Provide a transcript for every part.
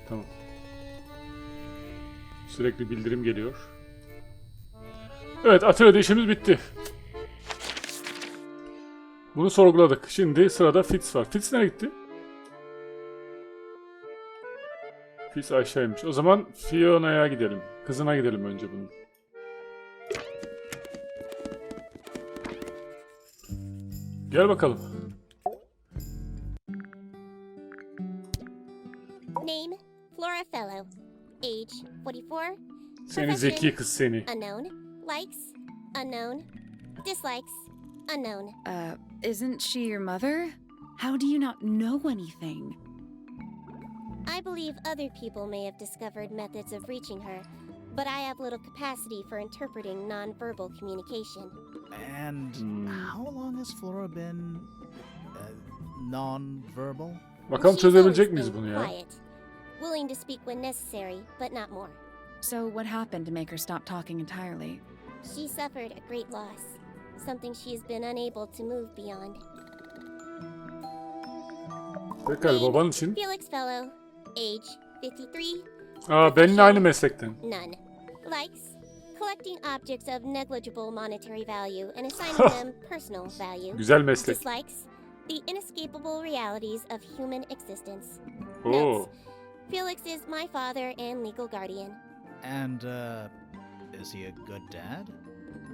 Tamam. Sürekli bildirim geliyor. Evet, atölyede işimiz bitti. Bunu sorguladık. Şimdi sırada Fitz var. Fitz nereye gitti? Fitz aşağıymış. O zaman Fiona'ya gidelim. Kızına gidelim önce bunun. Gel bakalım. Name, Flora Fellow. Age, 44. Seni zeki kız seni. Unknown. Likes, unknown. Dislikes, unknown. Isn't she your mother? How do you not know anything? I believe other people may have discovered methods of reaching her, but I have little capacity for interpreting nonverbal communication. And how long has Flora been non-verbal? Bakalım She's çözebilecek always miyiz been bunu ya? quiet, willing to speak when necessary, but not more. So what happened to make her stop talking entirely? She suffered a great loss, something she has been unable to move beyond. Pekala, baban için. Felix Fellow, age 53. Aa, benimle aynı meslekten. None. Likes collecting objects of negligible monetary value and assigning them personal value. Güzel meslek. Dislikes the inescapable realities of human existence. Oo. Notes. Felix is my father and legal guardian. And, is he a good dad?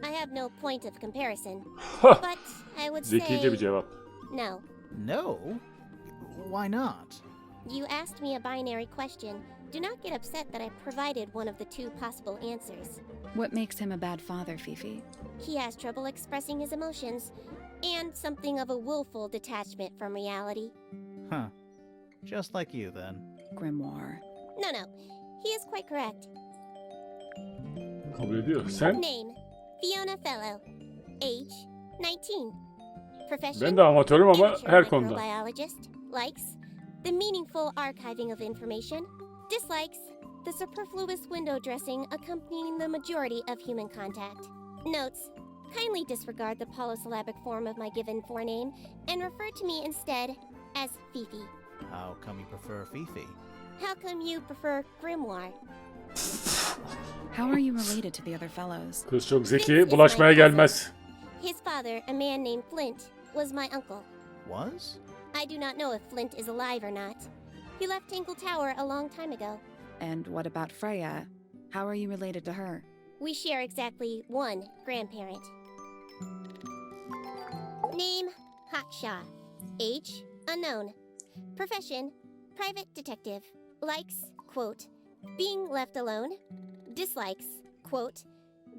I have no point of comparison, Hah, but I would zekice bir say cevap. no. No? Why not? You asked me a binary question. Do not get upset that I provided one of the two possible answers. What makes him a bad father, Fifi? He has trouble expressing his emotions and something of a willful detachment from reality. Huh. Just like you, then. Grimoire. No. He is quite correct. Kabul ediyor. Sen? Name, Fiona Fellow. Age, 19. Profession, Ben de amatörüm ama amateur her konuda. microbiologist. Likes, the meaningful archiving of information. Dislikes, the superfluous window dressing accompanying the majority of human contact. Notes, kindly disregard the polysyllabic form of my given forename and refer to me instead as Fifi. How come you prefer Fifi? How come you prefer Grimoire? How are you related to the other fellows? Kız çok Fitz zeki, is bulaşmaya my cousin. gelmez. His father, a man named Flint, was my uncle. Was? I do not know if Flint is alive or not. He left Tangle Tower a long time ago. And what about Freya? How are you related to her? We share exactly one grandparent. Name, Hawkshaw. Age, unknown. Profession, private detective. Likes, quote, being left alone. Dislikes, quote,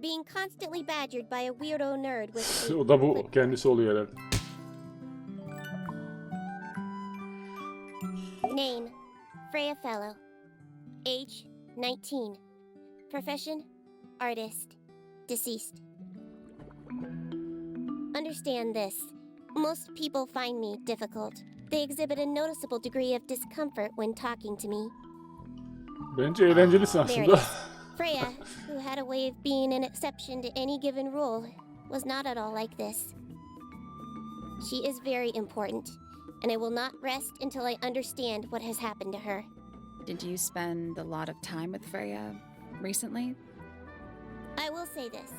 being constantly badgered by a weirdo nerd with a O da bu flip kendisi oluyor herhalde. Name, Freya Fellow. Age, 19. Profession, artist. Deceased. Understand this. Most people find me difficult. They exhibit a noticeable degree of discomfort when talking to me. Bence eğlencelisin There it aslında. is. Freya, who had a way of being an exception to any given rule, was not at all like this. She is very important, and I will not rest until I understand what has happened to her. Did you spend a lot of time with Freya recently? I will say this.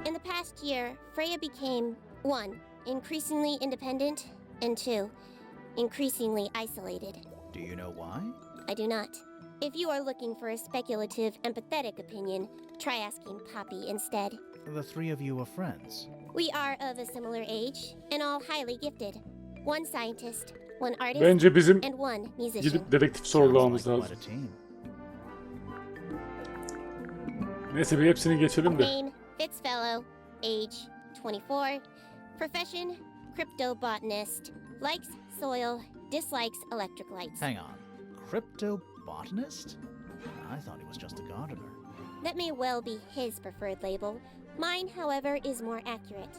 In the past year, Freya became, 1, increasingly independent, and 2, increasingly isolated. Do you know why? I do not. If you are looking for a speculative, empathetic opinion, try asking Poppy instead. The three of you are friends. We are of a similar age, and all highly gifted. One scientist, one artist, Bence bizim and one musician. gidip dedektif Sounds sorgulamamız like lazım. quite a team. Neyse bir hepsini geçelim de. Name, Fitzfellow. Age, 24. Profession, cryptobotanist. Likes soil, dislikes electric lights. Hang on. Cryptobotanist? I thought he was just a gardener. That may well be his preferred label. Mine, however, is more accurate.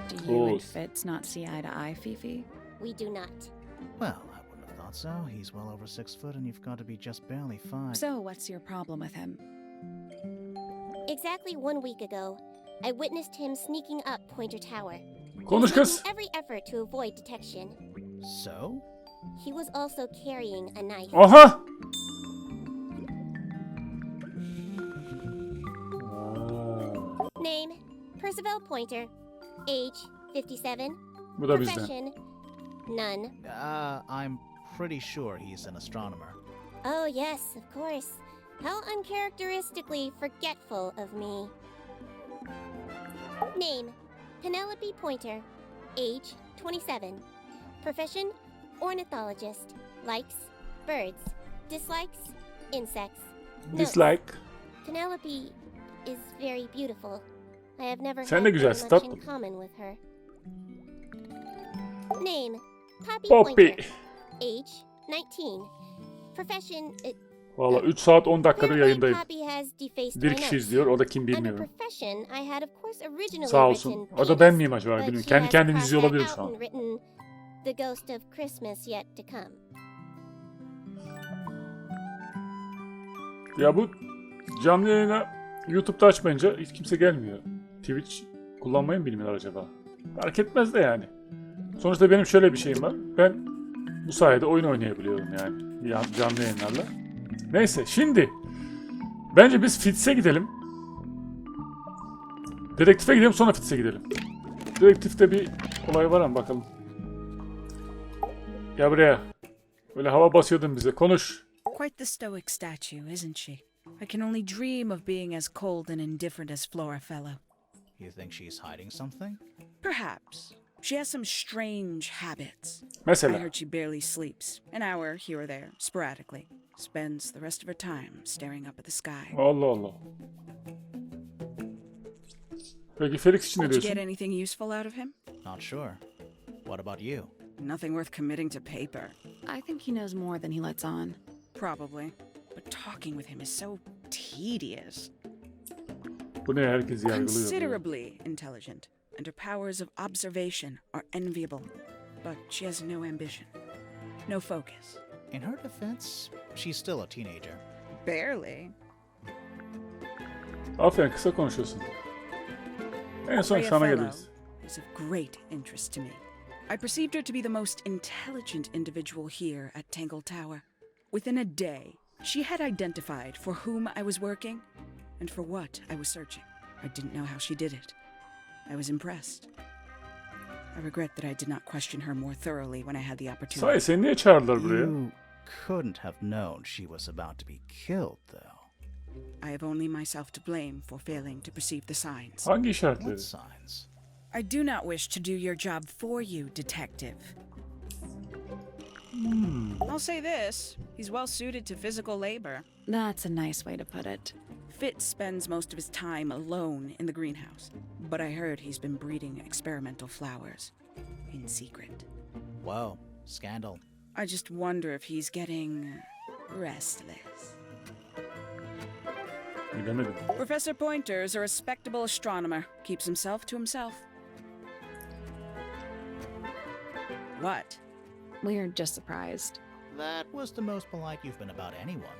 Do you and Close. Fitz not see eye to eye, Fifi? We do not. Well, I wouldn't have thought so. He's well over 6 foot and you've got to be just barely 5. So what's your problem with him? Exactly 1 week ago, I witnessed him sneaking up Pointer Tower. Konuş kız. Making every effort to avoid detection. So? He was also carrying a knife. Aha! Name, Percival Pointer. Age, 57. Bu da bizden. Profession, none. I'm pretty sure he's an astronomer. Oh yes, of course. How uncharacteristically forgetful of me. Name, Penelope Pointer. Age, 27. Profession, ornithologist. Likes, birds. Dislikes, insects. Notes, Dislike. Penelope is very beautiful. I have never Sen had de very güzelsin, much tatlım. in common with her. Name, Poppy Poppy. Pointer. Age, 19. Profession, Valla 3 saat 10 dakikadır apparently yayındayım. Poppy has defaced Bir my kişi notes. izliyor, o da kim Under bilmiyorum. profession, I had of course originally Sağ olsun. written O da ben penis, miyim acaba but bilmiyorum. she Kendi has kendini crossed izliyor that olabilirim out şu an. and written, The ghost of Christmas yet to come. Ya bu canlı yayına YouTube'da açmayınca hiç kimse gelmiyor. Twitch kullanmayı mı bilmiyorlar acaba? Fark etmez de yani. Sonuçta benim şöyle bir şeyim var. Ben bu sayede oyun oynayabiliyorum yani. Canlı yayınlarla. Neyse şimdi. Bence biz Fitz'e gidelim. Dedektife gidelim sonra Fitz'e gidelim. Dedektifte bir olay var ama bakalım. Gel buraya. Böyle hava basıyordun bize. Konuş. Quite the stoic statue, isn't she? I can only dream of being as cold and indifferent as Flora Fellow. You think she's hiding something? Perhaps. She has some strange habits. I Mesela. heard she barely sleeps. An hour here or there, sporadically. Spends the rest of her time staring up at the sky. Allah Allah. Peki Felix için ne Did you diyorsun? get anything useful out of him? Not sure. What about you? Nothing worth committing to paper. I think he knows more than he lets on. Probably. But talking with him is so tedious. Bu ne herkes yargılıyor. böyle. Considerably intelligent, and her powers of observation are enviable. But she has no ambition, no focus. In her defense, she's still a teenager. Barely. Aferin kısa konuşuyorsun. En son Freya sana Fellow geliriz. is of great interest to me. I perceived her to be the most intelligent individual here at Tangle Tower. Within a day, she had identified for whom I was working and for what I was searching. I didn't know how she did it. I was impressed. I regret that I did not question her more thoroughly when I had the opportunity. Sahi seni niye çağırdılar buraya? You couldn't have known she was about to be killed, though. I have only myself to blame for failing to perceive the signs. Hangi işaretleri? What signs? I do not wish to do your job for you, detective. I'll say this, he's well suited to physical labor. That's a nice way to put it. Fitz spends most of his time alone in the greenhouse, but I heard he's been breeding experimental flowers in secret. Whoa, scandal. I just wonder if he's getting restless. Bilemedim. Professor Pointer is a respectable astronomer, keeps himself to himself. What? We're just surprised. That was the most polite you've been about anyone.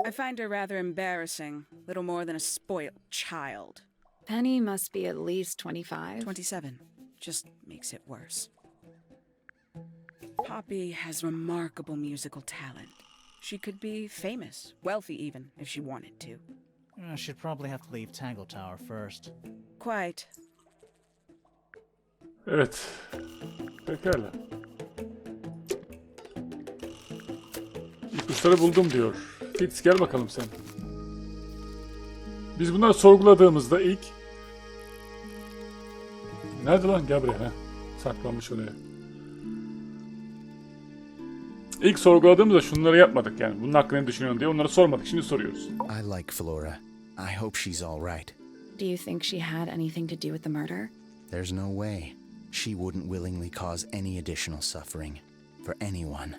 I find her rather embarrassing, little more than a spoiled child. Penny must be at least 25. 27. Just makes it worse. Poppy has remarkable musical talent. She could be famous, wealthy even, if she wanted to. She'd probably have to leave Tangle Tower first. Quite. Evet. Pekala. İpuçları buldum diyor. Fitz gel bakalım sen. Biz bunları sorguladığımızda ilk... Nerede lan? Gel buraya. Heh. Saklanmış oraya. İlk sorguladığımızda şunları yapmadık yani. Bunun hakkında ne düşünüyorsun diye onları sormadık. Şimdi soruyoruz. I like Flora. I hope she's all right. Do you think she had anything to do with the murder? There's no way. She wouldn't willingly cause any additional suffering for anyone.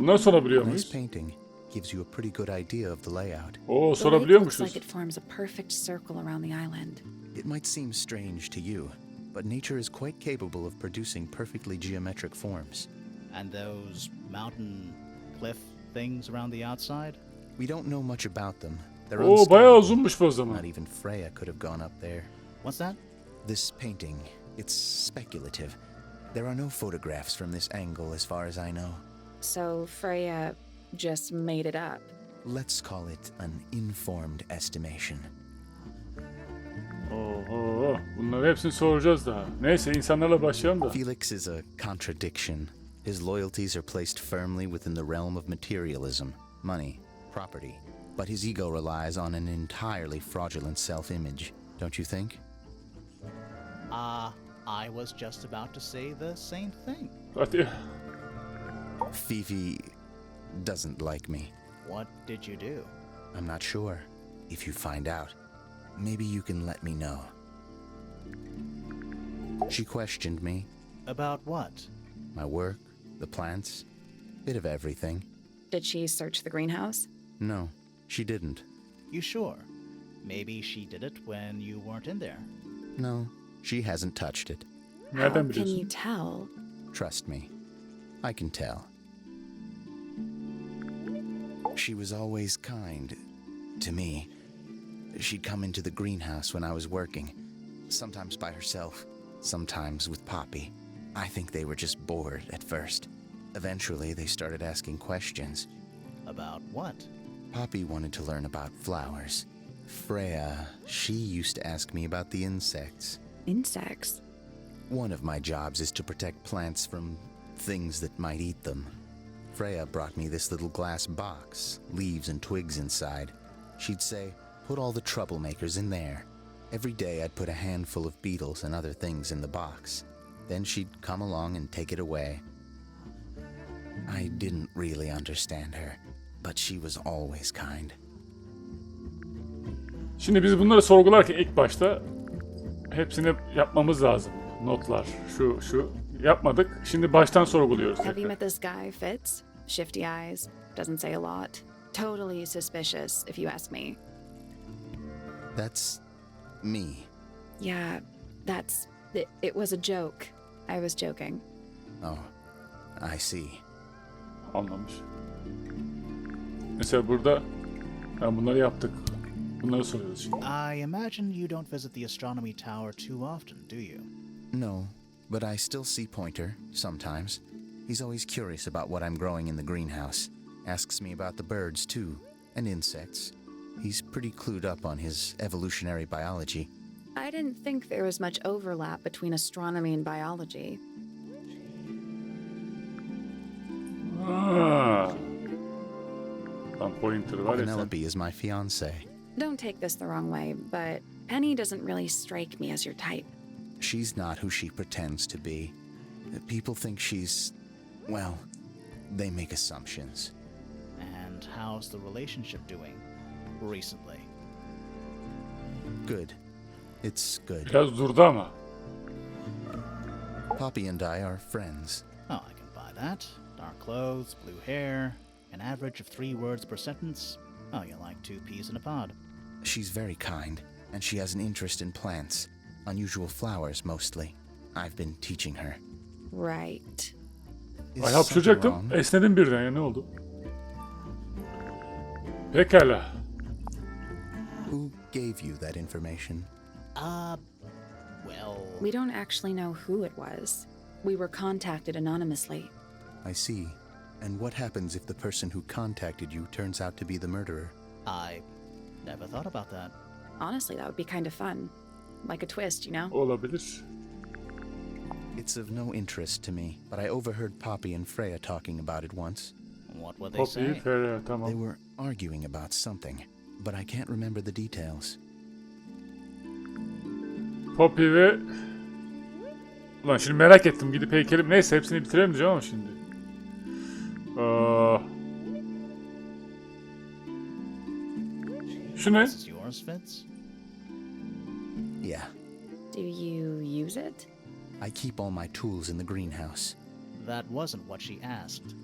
Bunları sorabiliyor This muyuz? painting gives you a pretty good idea of the layout. Oo The lake sorabiliyor looks musunuz? like it forms a perfect circle around the island. It might seem strange to you, but nature is quite capable of producing perfectly geometric forms. And those mountain cliff things around the outside? We don't know much about them. They're Oo bayağı unstable. uzunmuş bu o zaman. Not even Freya could have gone up there. What's that? This painting, it's speculative. There are no photographs from this angle as far as I know. So Freya just made it up. Let's call it an informed estimation. Oho, bunları hepsini soracağız daha. Neyse insanlarla başlayalım da. Felix is a contradiction. His loyalties are placed firmly within the realm of materialism, money, property. But his ego relies on an entirely fraudulent self-image, don't you think? I was just about to say the same thing. Hadi. Fifi doesn't like me. What did you do? I'm not sure. If you find out, maybe you can let me know. She questioned me. About what? My work, the plants, bit of everything. Did she search the greenhouse? No, she didn't. You sure? Maybe she did it when you weren't in there. No, she hasn't touched it. How Nereden can biliyorsun? you tell? Trust me, I can tell. She was always kind to me. She'd come into the greenhouse when I was working, sometimes by herself, sometimes with Poppy. I think they were just bored at first. Eventually, they started asking questions. About what? Poppy wanted to learn about flowers. Freya, she used to ask me about the insects. Insects? One of my jobs is to protect plants from things that might eat them. Freya brought me this little glass box, leaves and twigs inside. She'd say, put all the troublemakers in there. Every day I'd put a handful of beetles and other things in the box. Then she'd come along and take it away. I didn't really understand her, but she was always kind. Şimdi biz bunları sorgularken ilk başta hepsini yapmamız lazım. Notlar, şu. Yapmadık. Şimdi baştan sorguluyoruz. Have you tekrar. met this guy, Fitz? Shifty eyes, doesn't say a lot. Totally suspicious, if you ask me. That's me. Yeah, it was a joke. I was joking. Oh, I see. Anlamış. Mesela burada bunları yaptık. Bunları soruyoruz şimdi. I imagine you don't visit the astronomy tower too often, do you? No, but I still see Pointer, sometimes. He's always curious about what I'm growing in the greenhouse. Asks me about the birds, too, and insects. He's pretty clued up on his evolutionary biology. I didn't think there was much overlap between astronomy and biology. Tam pointer var ya sen. Penelope is my fiancée. Don't take this the wrong way, but Penny doesn't really strike me as your type. She's not who she pretends to be. People think she's... well, they make assumptions. And how's the relationship doing recently? Good. It's good. Biraz durdu ama. Poppy and I are friends. Oh, I can buy that. Dark clothes, blue hair, an average of 3 words per sentence. Oh, you're like 2 peas in a pod. She's very kind, and she has an interest in plants. Unusual flowers, mostly. I've been teaching her. Right. Is Ay something hapşıracaktım. wrong? Esnedim birden ya ne oldu? Pekala. Who gave you that information? Well... We don't actually know who it was. We were contacted anonymously. I see. And what happens if the person who contacted you turns out to be the murderer? I never thought about that. Honestly, that would be kind of fun. Like a twist, you know? Olabilir. It's of no interest to me, but I overheard Poppy and Freya talking about it once. What would they Poppy, say? Freya They tamam. were arguing about something, but I can't remember the details. Poppy ve... Ulan şimdi merak ettim gidip heykelim. Neyse hepsini bitirelim diyeceğim ama şimdi. Şu ne? This is yours, Fitz? Yeah, Do you use it? I keep all my tools in the greenhouse. That wasn't what she asked.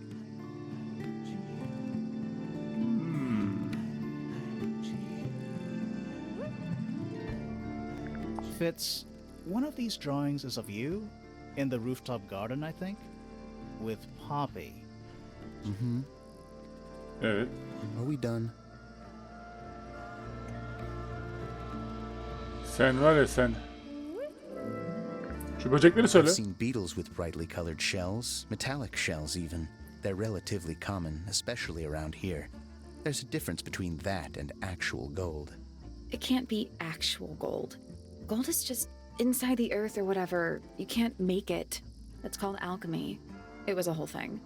Fitz, one of these drawings is of you, in the rooftop garden, I think, with Poppy. Mm-hmm. Evet. Are we done? Sen var ya sen. Şu böcekleri söyle. I've seen beetles with brightly colored shells, metallic shells even. They're relatively common, especially around here. There's a difference between that and actual gold. It can't be actual gold. Gold is just inside the earth or whatever. You can't make it. It's called alchemy. It was a whole thing.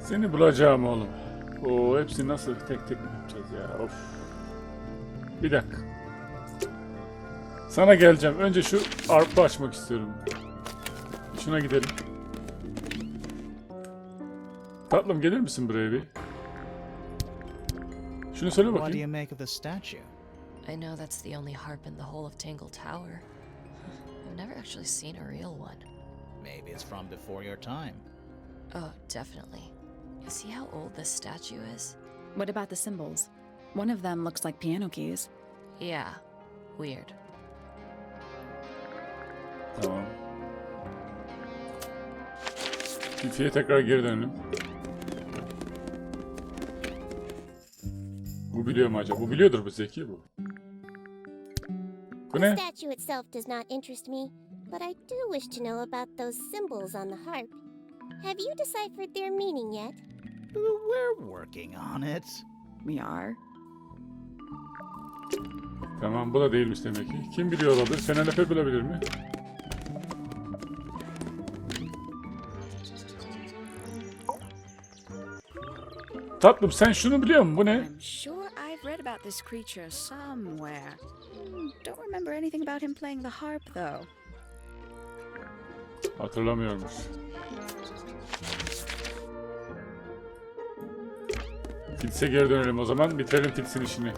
Seni bulacağım oğlum. Oo, hepsini nasıl tek tek mi yapacağız ya? Of. Bir dakika. Sana geleceğim. Önce şu arpa açmak istiyorum. Şuna gidelim. Tatlım gelir misin buraya bir? Şunu söyle What do bakayım. you make of the statue? I know that's the only harp in the whole of Tangle Tower. I've never actually seen a real one. Maybe it's from before your time. Oh, definitely. You see how old this statue is? What about the symbols? One of them looks like piano keys. Yeah, weird. Tamam. Tifiye tekrar geri dönelim. Bu biliyor mu acaba? Bu biliyordur, bu zeki bu. Bu The ne? statue itself does not interest me, but I do wish to know about those symbols on the harp. Have you deciphered their meaning yet? We're working on it. We are. Tamam, bu da değilmiş demek ki. Kim biliyor olabilir? Senenepe bilebilir mi? Tatlım sen şunu biliyor musun? Bu ne? I'm sure I've read about this creature somewhere. Don't remember anything about him playing the harp, though. Hatırlamıyormuş. Filse geri dönelim o zaman. Bitirelim Fils'in işini.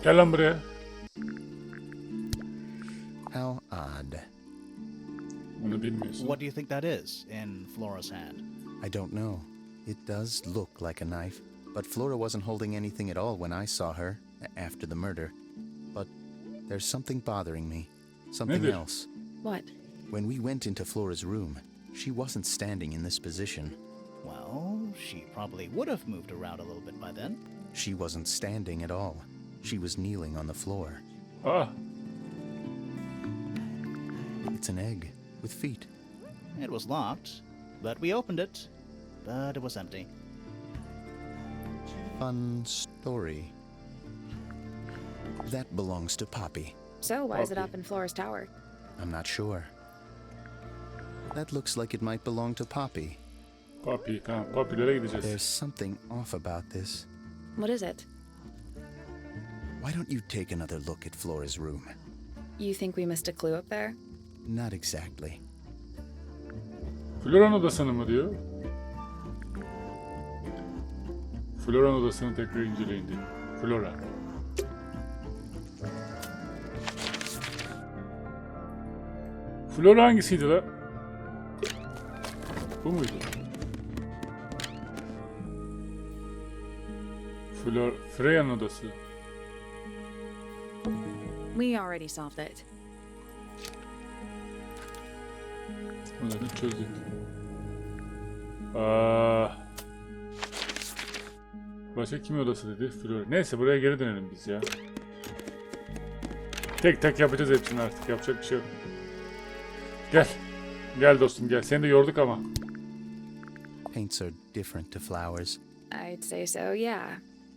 Gel lan buraya. How odd. Bunu bilmiyorsun. What do you think that is in Flora's hand? I don't know. It does look like a knife, but Flora wasn't holding anything at all when I saw her after the murder. But there's something bothering me. Something Nedir? else. What? When we went into Flora's room, she wasn't standing in this position. Well, she probably would have moved around a little bit by then. She wasn't standing at all. She was kneeling on the floor. Ah, It's an egg with feet. It was locked, but we opened it, but it was empty. Fun story. That belongs to Poppy. So why is it Okay. up in Flora's tower? I'm not sure. That looks like it might belong to Poppy. papi, tamam. Papilere gideceğiz. There's something off about this. What is it? Why don't you take another look at Flora's room? You think we missed a clue up there? Not exactly. Flora'nın odasını mı diyor? Flora'nın odasını tekrar inceleyin diyor. Flora. Flora hangisiydi la? Bu muydu? Freya'nın odası. We already solved it. Onları çözdük. Başka kimin odası dedi? Flora. Neyse buraya geri dönelim biz ya. Tek tek yapacağız hepsini artık. Yapacak bir şey yok. Gel. Gel dostum gel. Seni de yorduk ama. Paints are different to flowers. I'd say so, yeah.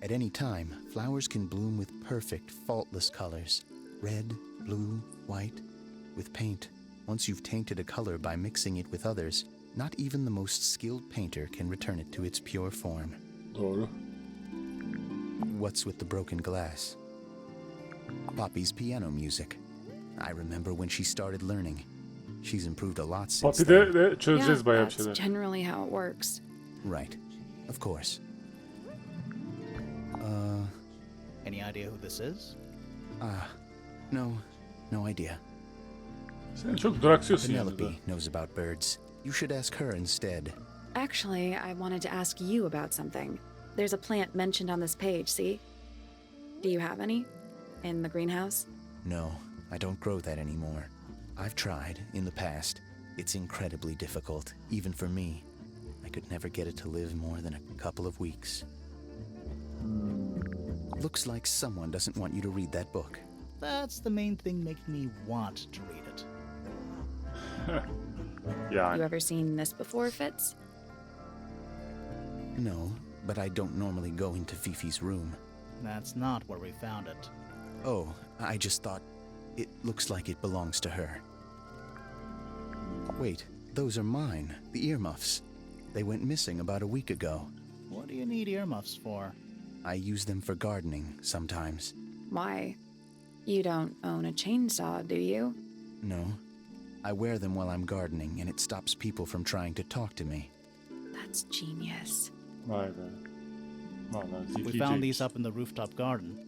At any time, flowers can bloom with perfect, faultless colors. Red, blue, white. With paint, once you've tainted a color by mixing it with others, not even the most skilled painter can return it to its pure form. Doğru. What's with the broken glass? Poppy's piano music. I remember when she started learning. She's improved a lot since Papi then. de çözeceğiz Yeah, bayağı bir that's şeyler. generally how it works. Right. Of course. Any idea who this is? No idea. Sen çok duraksıyorsun yalnız da. Penelope knows about birds. You should ask her instead. Actually, I wanted to ask you about something. There's a plant mentioned on this page, see? Do you have any? In the greenhouse? No, I don't grow that anymore. I've tried in the past. It's incredibly difficult, even for me. I could never get it to live more than a couple of weeks. Looks like someone doesn't want you to read that book. That's the main thing making me want to read it. Yani. You ever seen this before, Fitz? No, but I don't normally go into Fifi's room. That's not where we found it. Oh, I just thought it looks like it belongs to her. Wait, those are mine, the earmuffs. They went missing about a week ago. What do you need earmuffs for? I use them for gardening sometimes. Why? You don't own a chainsaw, do you? No, I wear them while I'm gardening and it stops people from trying to talk to me. That's genius. Vay be. Vallahi We zekiceymiş. found these up in the rooftop garden.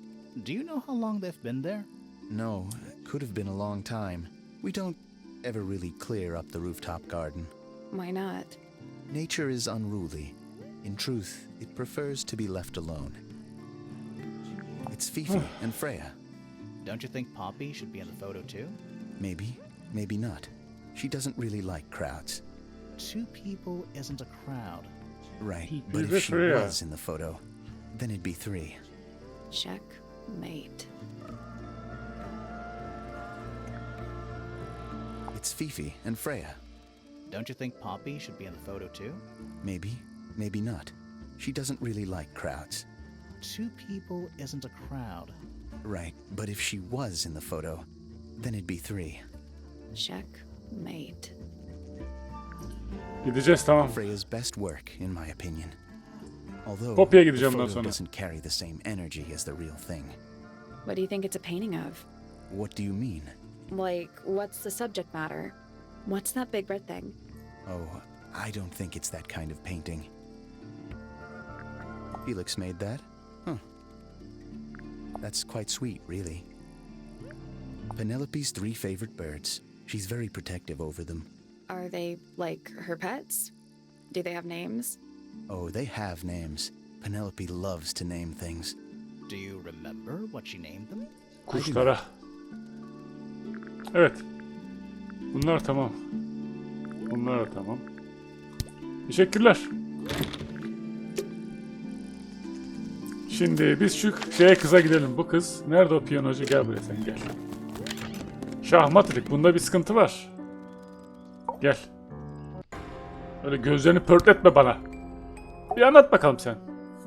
Do you know how long they've been there? No, could have been a long time. We don't ever really clear up the rooftop garden. Why not? Nature is unruly. In truth, it prefers to be left alone. It's Fifi and Freya. Don't you think Poppy should be in the photo too? Maybe, maybe not. She doesn't really like crowds. 2 people isn't a crowd. Right, He but is if she Freya. was in the photo, then it'd be 3. Checkmate. It's Fifi and Freya. Don't you think Poppy should be in the photo too? Maybe, maybe not. She doesn't really like crowds. 2 people isn't a crowd. Right, but if she was in the photo, then it'd be 3. Checkmate. Gideceğiz, tamam. Freya's best work, in my opinion. Although Kopya the gideceğim bundan photo sonra. doesn't carry the same energy as the real thing. What do you think it's a painting of? What do you mean? Like, what's the subject matter? What's that big red thing? Oh, I don't think it's that kind of painting. Felix made that? Huh. That's quite sweet, really. Penelope's 3 favorite birds. She's very protective over them. Are they, like, her pets? Do they have names? Oh, they have names. Penelope loves to name things. Do you remember what she named them? Kuşlara. Evet. Bunlar tamam. Bunlar da tamam. Teşekkürler. Şimdi biz şu kıza gidelim. Bu kız. Nerede o piyanocu? Gel buraya sen gel. Şahmatlık. Bunda bir sıkıntı var. Gel. Öyle gözlerini pörtletme bana. Bir anlat bakalım sen.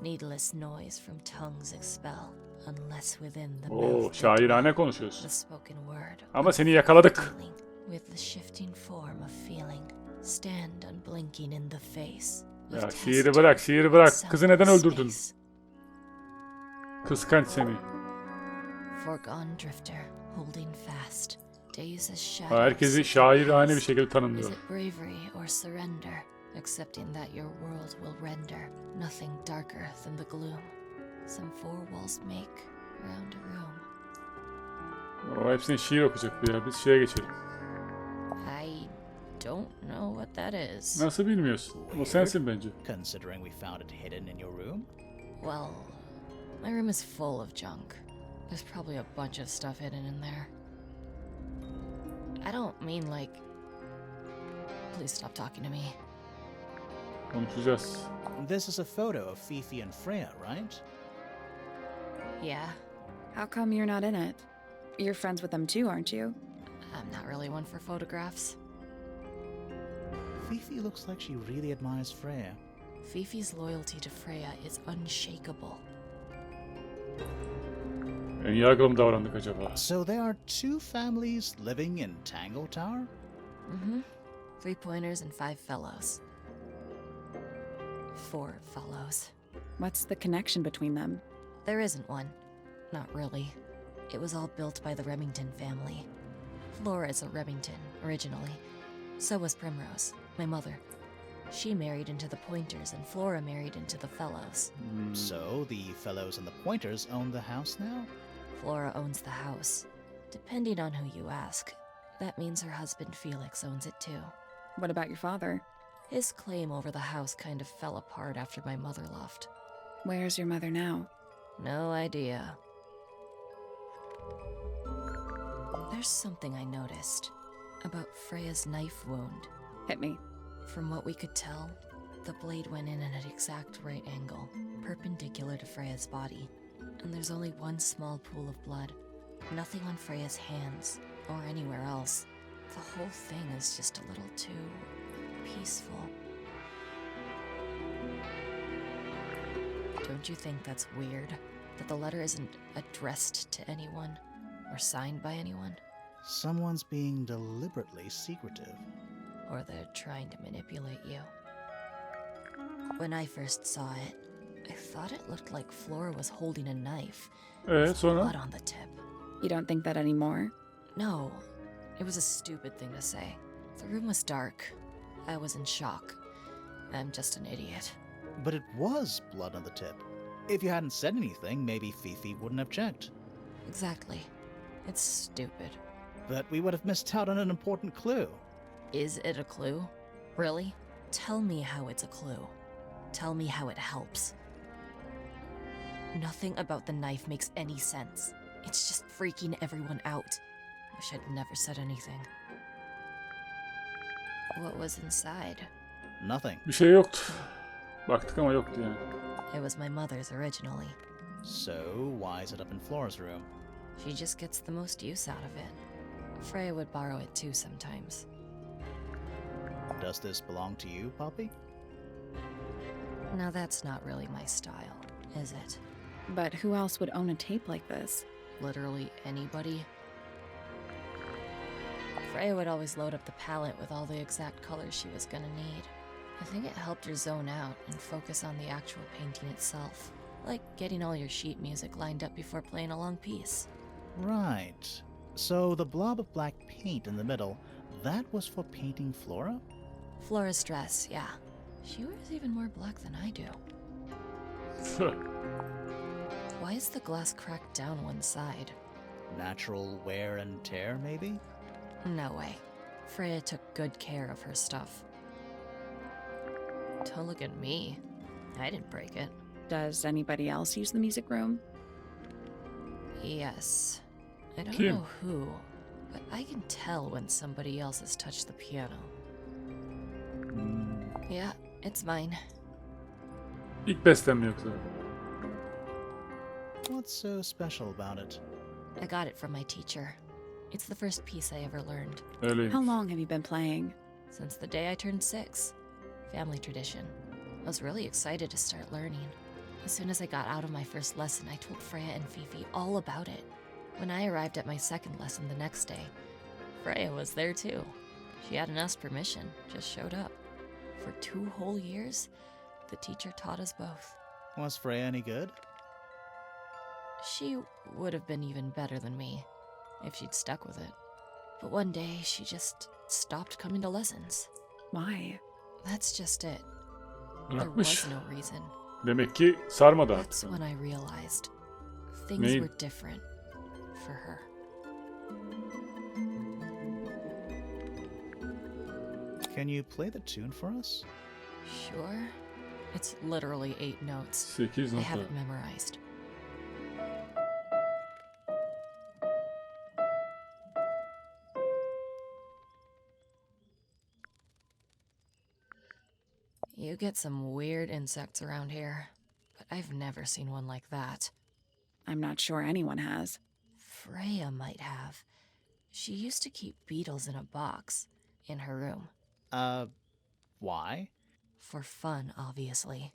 Needless noise from tongues expel, unless within the Oo, mouth şairane the konuşuyorsun. spoken word. Ama seni yakaladık. Feeling, with the shifting form of feeling, stand unblinking in the face. of Ya test şiiri bırak, şiiri bırak. self Kızı neden öldürdün? space. Kıskanç seni. Forgone drifter, holding fast. Days as Ha, shadows. herkesi şairane bir şekilde Is tanımlıyor. it bravery or surrender? Accepting that your world will render nothing darker than the gloom. Some 4 walls make round a room. O hepsini şiir okuyacak bu ya. Biz şeye geçelim. I don't know what that is. Nasıl bilmiyorsun? O sensin bence. Considering we found it hidden in your room? Well, my room is full of junk. There's probably a bunch of stuff hidden in there. I don't mean like... Please stop talking to me. Konuşacağız. This is a photo of Fifi and Freya, right? Yeah, How come you're not in it? You're friends with them too, aren't you? I'm not really one for photographs. Fifi looks like she really admires Freya. Fifi's loyalty to Freya is unshakable. En yargılı mı davrandık acaba? So there are 2 families living in Tangle Tower? Mm-hmm. 3 pointers and 5 fellows. 4 fellows. What's the connection between them? There isn't one. Not really. It was all built by the Remington family. Flora is a Remington, originally. So was Primrose, my mother. She married into the Pointers, and Flora married into the Fellows. So the fellows and the pointers own the house now? Flora owns the house. Depending on who you ask, that means her husband Felix owns it too. What about your father? His claim over the house kind of fell apart after my mother left. Where's your mother now? No idea. There's something I noticed about Freya's knife wound. Hit me. From what we could tell, the blade went in at an exact right angle, perpendicular to Freya's body. And there's only one small pool of blood. Nothing on Freya's hands, or anywhere else. The whole thing is just a little too peaceful. Don't you think that's weird? That the letter isn't addressed to anyone, or signed by anyone? Someone's being deliberately secretive. Or they're trying to manipulate you. When I first saw it, I thought it looked like Flora was holding a knife. With Sonra? blood on the tip. You don't think that anymore? No, it was a stupid thing to say. The room was dark. I was in shock. I'm just an idiot. But it was blood on the tip. If you hadn't said anything, maybe Fifi wouldn't have checked. Exactly. It's stupid. But we would have missed out on an important clue. Is it a clue? Really? Tell me how it's a clue. Tell me how it helps. Nothing about the knife makes any sense. It's just freaking everyone out. Wish I'd never said anything. What was inside? Nothing. Bir şey yoktu. Baktık ama yoktu yani. It was my mother's originally. So, why is it up in Flora's room? She just gets the most use out of it. Freya would borrow it too sometimes. Does this belong to you, Poppy? Now that's not really my style, is it? But who else would own a tape like this? Literally anybody. Freya would always load up the palette with all the exact colors she was gonna need. I think it helped her zone out and focus on the actual painting itself. Like getting all your sheet music lined up before playing a long piece. Right. So the blob of black paint in the middle, that was for painting Flora? Flora's dress, yeah. She wears even more black than I do. Why is the glass cracked down one side? Natural wear and tear, maybe? No way. Freya took good care of her stuff. Don't look at me. I didn't break it. Does anybody else use the music room? Yes. I don't Kim? know who, but I can tell when somebody else has touched the piano. Yeah, it's mine. İlk bestem yoksa. What's so special about it? I got it from my teacher. It's the first piece I ever learned. Öyleymiş. How long have you been playing? Since the day I turned 6. Family tradition. I was really excited to start learning. As soon as I got out of my first lesson, I told Freya and Fifi all about it. When I arrived at my second lesson the next day, Freya was there too. She hadn't asked permission, just showed up. For 2 whole years, the teacher taught us both. Was Freya any good? She would have been even better than me, if she'd stuck with it. But one day, she just stopped coming to lessons. Why? That's just it. There Bırakmış. was no reason. Demek ki sarmadı That's artık. when I realized things Neyin? were different for her. Can you play the tune for us? Sure. It's literally 8 notes. 8 I nota. have it memorized. You get some weird insects around here, but I've never seen one like that. I'm not sure anyone has. Freya might have. She used to keep beetles in a box in her room. Why? For fun, obviously.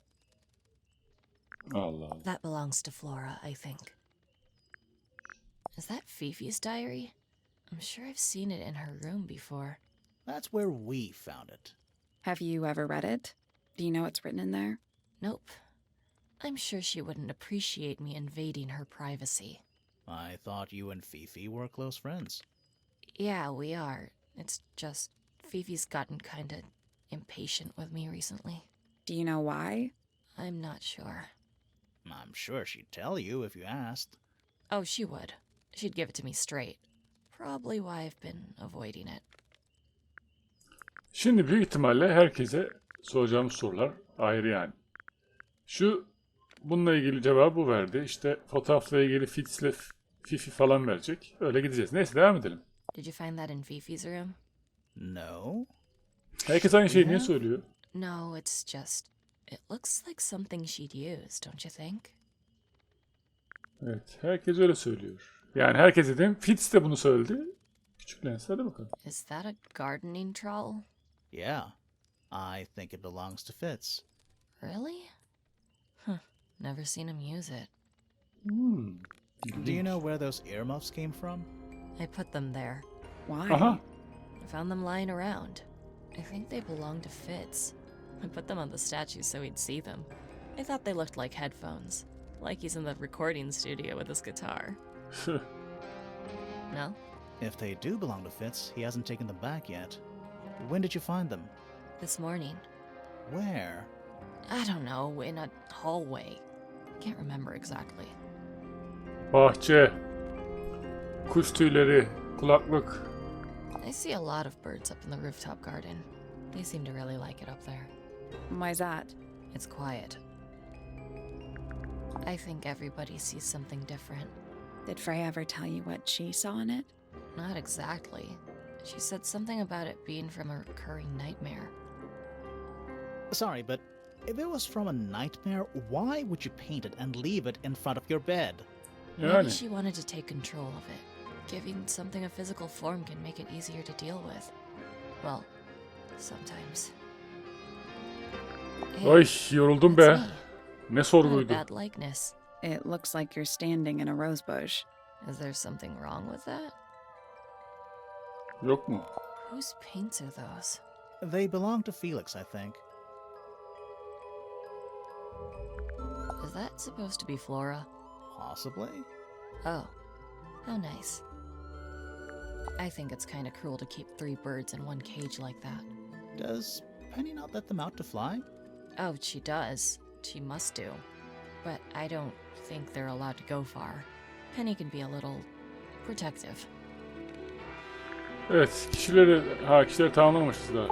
Allah Allah. That belongs to Flora, I think. Is that Fifi's diary? I'm sure I've seen it in her room before. That's where we found it. Have you ever read it? Do you know what's written in there? Nope. I'm sure she wouldn't appreciate me invading her privacy. I thought you and Fifi were close friends. Yeah, we are. It's just Fifi's gotten kinda impatient with me recently. Do you know why? I'm not sure. I'm sure she'd tell you if you asked. Oh, she would. She'd give it to me straight. Probably why I've been avoiding it. Şimdi büyük ihtimalle herkese soracağımız sorular ayrı yani. Bununla ilgili cevabı bu verdi. İşte fotoğrafla ilgili Fitz'le Fifi falan verecek. Öyle gideceğiz. Neyse devam edelim. Did you find that in Fifi's room? No? Herkes aynı şeyi niye söylüyor? No, it's just... It looks like something she'd use, don't you think? Evet, herkes öyle söylüyor. Yani herkes dedim, Fitz de bunu söyledi. Küçük Lens, hadi bakalım. Is that a gardening trowel? Yeah, I think it belongs to Fitz. Really? Huh. Never seen him use it. Do you know where those earmuffs came from? I put them there. Why? Aha. I found them lying around. I think they belong to Fitz. I put them on the statue so he'd see them. I thought they looked like headphones. Like he's in the recording studio with his guitar. No? If they do belong to Fitz, he hasn't taken them back yet. When did you find them? This morning. Where? I don't know, in a hallway. Can't remember exactly. Bahçe. Kuş tüyleri. Kulaklık. I see a lot of birds up in the rooftop garden. They seem to really like it up there. Why's that? It's quiet. I think everybody sees something different. Did Freya ever tell you what she saw in it? Not exactly. She said something about it being from a recurring nightmare. Sorry, but if it was from a nightmare, why would you paint it and leave it in front of your bed? Yani. Maybe she wanted to take control of it. Giving something a physical form can make it easier to deal with. Well, sometimes. Hey, Ay yoruldum that's be. me. Ne Not a sorguydu. bad likeness. It looks like you're standing in a rose bush. Is there something wrong with that? Yok mu? Whose paints are those? They belong to Felix, I think. Is that supposed to be Flora? Possibly? Oh, how nice. I think it's kind of cruel to keep 3 birds in one cage like that. Does Penny not let them out to fly? Oh, she does. She must do. But I don't think they're allowed to go far. Penny can be a little protective. Evet, kişileri tamamlamamışız daha.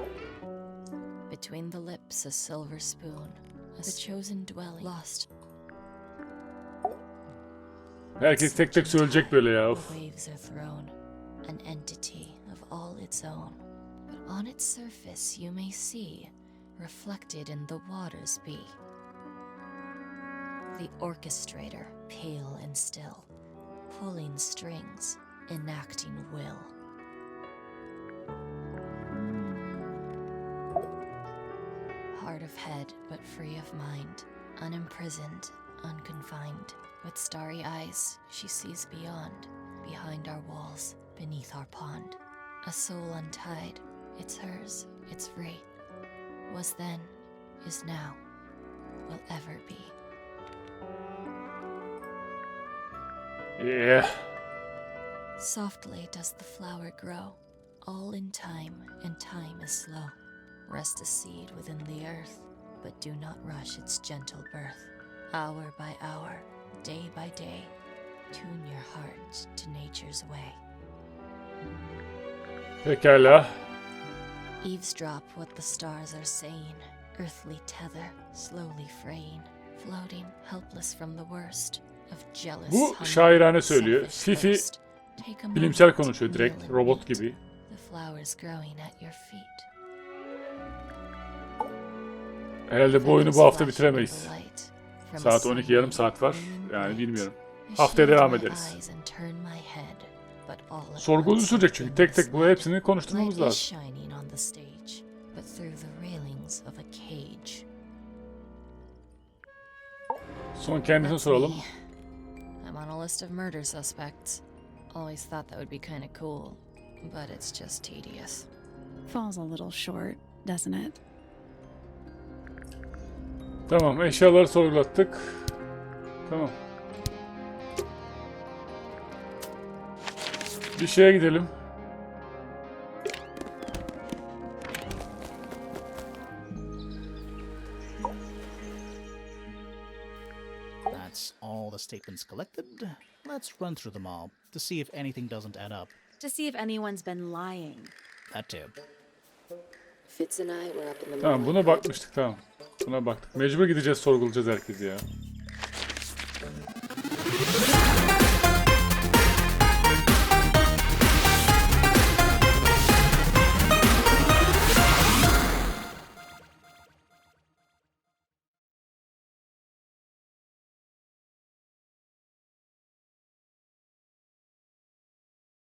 Between the lips, a silver spoon. The chosen dwelling. Lost. Herkes tek tek söyleyecek böyle ya. Of. Waves are thrown. An entity of all its own. But on its surface you may see, reflected in the waters be. The orchestrator, pale and still, pulling strings, enacting will. Hard of head, but free of mind, unimprisoned, unconfined. With starry eyes, she sees beyond, behind our walls, beneath our pond. A soul untied, it's hers, it's free. Was then, is now, will ever be. Yeah. Softly does the flower grow, all in time, and time is slow. Rest a seed within the earth, but do not rush its gentle birth. Hour by hour, day by day, tune your heart to nature's way. Pekala. Eavesdrop what the stars are saying, earthly tether, slowly fraying, floating helpless from the worst of jealous Bu hunger, şairane söylüyor. selfish Fifi thirst. Take a bilimsel moment, konuşuyor direkt. kneel and Robot meet gibi. The flowers growing at your feet. Herhalde bu oyunu bu hafta bitiremeyiz. Saat 12, yarım saat var. Yani bilmiyorum. Haftaya devam ederiz. Sorgulu sürecek çünkü tek tek bu hepsini konuşturmamız lazım. Son kendisine soralım. I'm on a list of murder suspects. Always thought that would be kind of cool, but it's just tedious. Falls a little short, doesn't it? Tamam, eşyaları sorgulattık. Tamam. Bir şeye gidelim. That's all the statements collected. Let's run through them all to see if anything doesn't add up. To see if anyone's been lying. That too. Fitz and I were up in the Tamam, buna bakmıştık, tamam. Buna baktık. Mecbur gideceğiz, sorgulayacağız herkesi ya.